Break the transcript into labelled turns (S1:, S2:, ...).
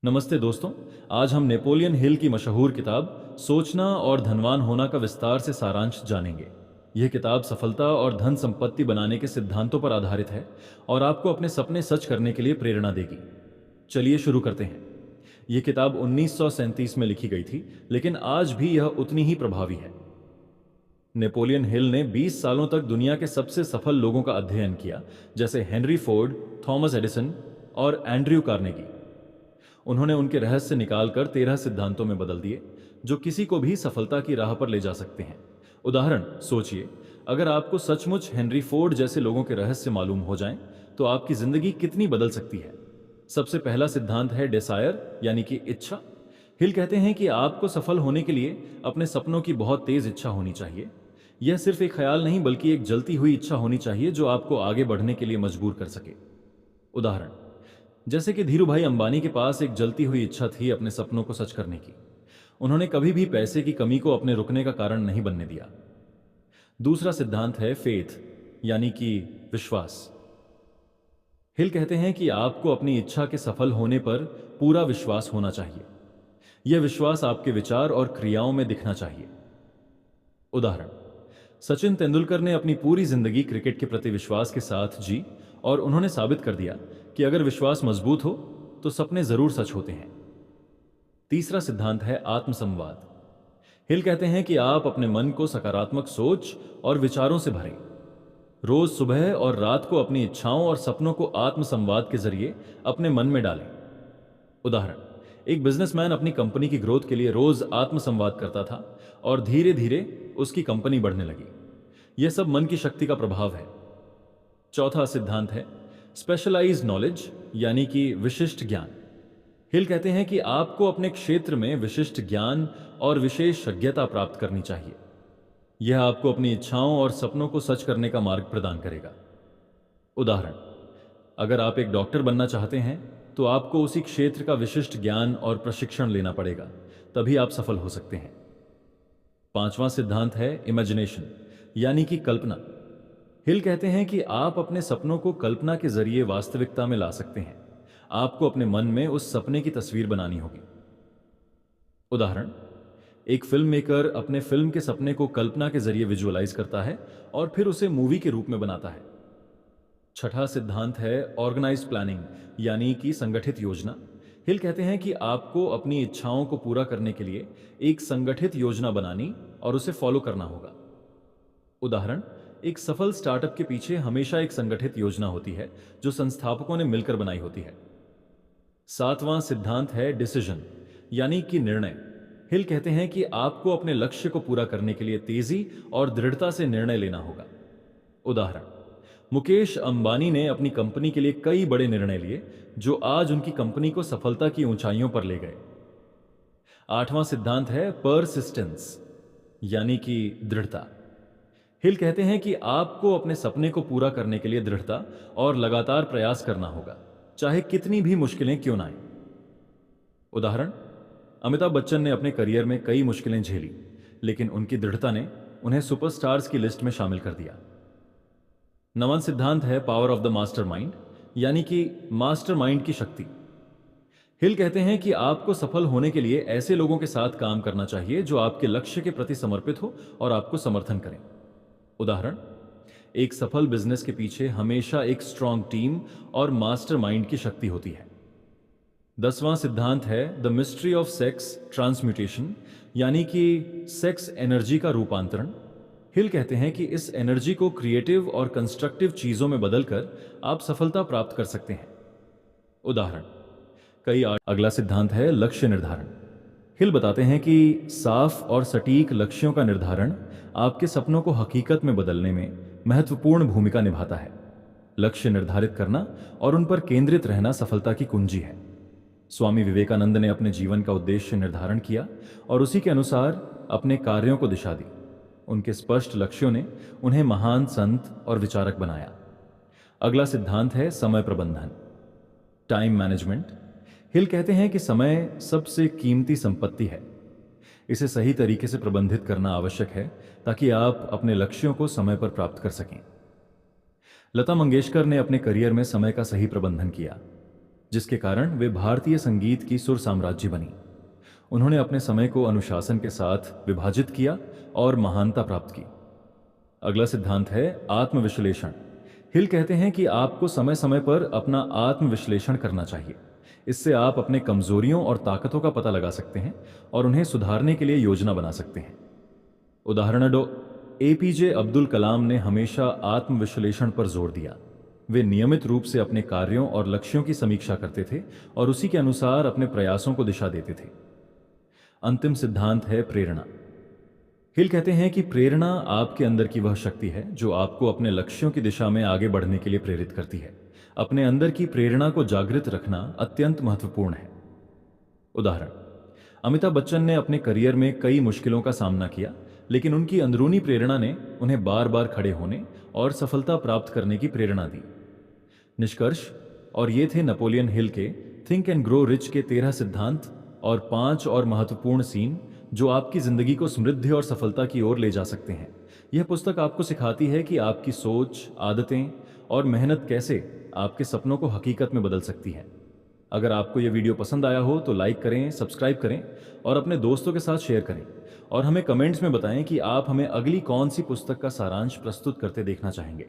S1: नमस्ते दोस्तों। आज हम नेपोलियन हिल की मशहूर किताब सोचना और धनवान होना का विस्तार से सारांश जानेंगे। यह किताब सफलता और धन संपत्ति बनाने के सिद्धांतों पर आधारित है और आपको अपने सपने सच करने के लिए प्रेरणा देगी। चलिए शुरू करते हैं। यह किताब 1937 में लिखी गई थी, लेकिन आज भी यह उतनी ही प्रभावी है। नेपोलियन हिल ने 20 सालों तक दुनिया के सबसे सफल लोगों का अध्ययन किया, जैसे हेनरी फोर्ड, थॉमस एडिसन और एंड्रयू कार्नेगी। उन्होंने उनके रहस्य निकालकर 13 सिद्धांतों में बदल दिए, जो किसी को भी सफलता की राह पर ले जा सकते हैं। उदाहरण सोचिए, अगर आपको सचमुच हेनरी फोर्ड जैसे लोगों के रहस्य मालूम हो जाएं, तो आपकी जिंदगी कितनी बदल सकती है। सबसे पहला सिद्धांत है डिसायर, यानी कि इच्छा। हिल कहते हैं कि आपको सफल होने के लिए अपने सपनों की बहुत तेज इच्छा होनी चाहिए। यह सिर्फ एक ख्याल नहीं, बल्कि एक जलती हुई इच्छा होनी चाहिए जो आपको आगे बढ़ने के लिए मजबूर कर सके। उदाहरण जैसे कि धीरू भाई अंबानी के पास एक जलती हुई इच्छा थी अपने सपनों को सच करने की। उन्होंने कभी भी पैसे की कमी को अपने रुकने का कारण नहीं बनने दिया। दूसरा सिद्धांत है फेथ, यानी कि विश्वास। हिल कहते हैं कि आपको अपनी इच्छा के सफल होने पर पूरा विश्वास होना चाहिए। यह विश्वास आपके विचार और क्रियाओं में दिखना चाहिए। उदाहरण सचिन तेंदुलकर ने अपनी पूरी जिंदगी क्रिकेट के प्रति विश्वास के साथ जी, और उन्होंने साबित कर दिया कि अगर विश्वास मजबूत हो तो सपने जरूर सच होते हैं। तीसरा सिद्धांत है आत्मसंवाद। हिल कहते हैं कि आप अपने मन को सकारात्मक सोच और विचारों से भरें। रोज सुबह और रात को अपनी इच्छाओं और सपनों को आत्मसंवाद के जरिए अपने मन में डालें। उदाहरण एक बिजनेसमैन अपनी कंपनी की ग्रोथ के लिए रोज आत्मसंवाद करता था और धीरे धीरे उसकी कंपनी बढ़ने लगी। यह सब मन की शक्ति का प्रभाव है। चौथा सिद्धांत है स्पेशलाइज्ड नॉलेज, यानी कि विशिष्ट ज्ञान। हिल कहते हैं कि आपको अपने क्षेत्र में विशिष्ट ज्ञान और विशेषज्ञता प्राप्त करनी चाहिए। यह आपको अपनी इच्छाओं और सपनों को सच करने का मार्ग प्रदान करेगा। उदाहरण अगर आप एक डॉक्टर बनना चाहते हैं तो आपको उसी क्षेत्र का विशिष्ट ज्ञान और प्रशिक्षण लेना पड़ेगा, तभी आप सफल हो सकते हैं। पांचवां सिद्धांत है इमेजिनेशन, यानी कि कल्पना। हिल कहते हैं कि आप अपने सपनों को कल्पना के जरिए वास्तविकता में ला सकते हैं। आपको अपने मन में उस सपने की तस्वीर बनानी होगी। उदाहरण एक फिल्म मेकर अपने फिल्म के सपने को कल्पना के जरिए विजुअलाइज करता है और फिर उसे मूवी के रूप में बनाता है। छठा सिद्धांत है ऑर्गेनाइज्ड प्लानिंग, यानी कि संगठित योजना। हिल कहते हैं कि आपको अपनी इच्छाओं को पूरा करने के लिए एक संगठित योजना बनानी और उसे फॉलो करना होगा। उदाहरण एक सफल स्टार्टअप के पीछे हमेशा एक संगठित योजना होती है जो संस्थापकों ने मिलकर बनाई होती है। सातवां सिद्धांत है डिसीजन, यानी कि निर्णय। हिल कहते हैं कि आपको अपने लक्ष्य को पूरा करने के लिए तेजी और दृढ़ता से निर्णय लेना होगा। उदाहरण मुकेश अंबानी ने अपनी कंपनी के लिए कई बड़े निर्णय लिए जो आज उनकी कंपनी को सफलता की ऊंचाइयों पर ले गए। आठवां सिद्धांत है परसिस्टेंस, यानी कि दृढ़ता। हिल कहते हैं कि आपको अपने सपने को पूरा करने के लिए दृढ़ता और लगातार प्रयास करना होगा, चाहे कितनी भी मुश्किलें क्यों ना आए। उदाहरण अमिताभ बच्चन ने अपने करियर में कई मुश्किलें झेली, लेकिन उनकी दृढ़ता ने उन्हें सुपरस्टार्स की लिस्ट में शामिल कर दिया। नवां सिद्धांत है पावर ऑफ द मास्टरमाइंड, यानी कि मास्टरमाइंड की शक्ति। हिल कहते हैं कि आपको सफल होने के लिए ऐसे लोगों के साथ काम करना चाहिए जो आपके लक्ष्य के प्रति समर्पित हो और आपको समर्थन करें। उदाहरण एक सफल बिजनेस के पीछे हमेशा एक स्ट्रांग टीम और मास्टरमाइंड की शक्ति होती है। 10वां सिद्धांत है the mystery of sex transmutation, यानी कि सेक्स एनर्जी का रूपांतरण। हिल कहते हैं कि इस एनर्जी को क्रिएटिव और कंस्ट्रक्टिव चीजों में बदलकर आप सफलता प्राप्त कर सकते हैं। उदाहरण अगला सिद्धांत है लक्ष्य निर्धारण। हिल बताते हैं कि साफ और सटीक लक्ष्यों का निर्धारण आपके सपनों को हकीकत में बदलने में महत्वपूर्ण भूमिका निभाता है। लक्ष्य निर्धारित करना और उन पर केंद्रित रहना सफलता की कुंजी है। स्वामी विवेकानंद ने अपने जीवन का उद्देश्य निर्धारण किया और उसी के अनुसार अपने कार्यों को दिशा दी। उनके स्पष्ट लक्ष्यों ने उन्हें महान संत और विचारक बनाया। अगला सिद्धांत है समय प्रबंधन, टाइम मैनेजमेंट। हिल कहते हैं कि समय सबसे कीमती संपत्ति है। इसे सही तरीके से प्रबंधित करना आवश्यक है ताकि आप अपने लक्ष्यों को समय पर प्राप्त कर सकें। लता मंगेशकर ने अपने करियर में समय का सही प्रबंधन किया। जिसके कारण वे भारतीय संगीत की सुर साम्राज्य बनी। उन्होंने अपने समय को अनुशासन के साथ विभाजित किया और महानता प्राप्त की। अगला सिद्धांत है आत्मविश्लेषण। हिल कहते हैं कि आपको समय समय पर अपना आत्मविश्लेषण करना चाहिए। इससे आप अपने कमजोरियों और ताकतों का पता लगा सकते हैं और उन्हें सुधारने के लिए योजना बना सकते हैं। उदाहरण डॉ एपीजे अब्दुल कलाम ने हमेशा आत्मविश्लेषण पर जोर दिया। वे नियमित रूप से अपने कार्यों और लक्ष्यों की समीक्षा करते थे और उसी के अनुसार अपने प्रयासों को दिशा देते थे। अंतिम सिद्धांत है प्रेरणा। हिल कहते हैं कि प्रेरणा आपके अंदर की वह शक्ति है जो आपको अपने लक्ष्यों की दिशा में आगे बढ़ने के लिए प्रेरित करती है। अपने अंदर की प्रेरणा को जागृत रखना अत्यंत महत्वपूर्ण है। उदाहरण, अमिताभ बच्चन ने अपने करियर में कई मुश्किलों का सामना किया, लेकिन उनकी अंदरूनी प्रेरणा ने उन्हें बार बार खड़े होने और सफलता प्राप्त करने की प्रेरणा दी। निष्कर्ष, और ये थे नेपोलियन हिल के थिंक एंड ग्रो रिच के 13 सिद्धांत और 5 और महत्वपूर्ण सीन जो आपकी जिंदगी को समृद्धि और सफलता की ओर ले जा सकते हैं। यह पुस्तक आपको सिखाती है कि आपकी सोच, आदतें और मेहनत कैसे आपके सपनों को हकीकत में बदल सकती है। अगर आपको यह वीडियो पसंद आया हो तो लाइक करें, सब्सक्राइब करें और अपने दोस्तों के साथ शेयर करें। और हमें कमेंट्स में बताएं कि आप हमें अगली कौन सी पुस्तक का सारांश प्रस्तुत करते देखना चाहेंगे।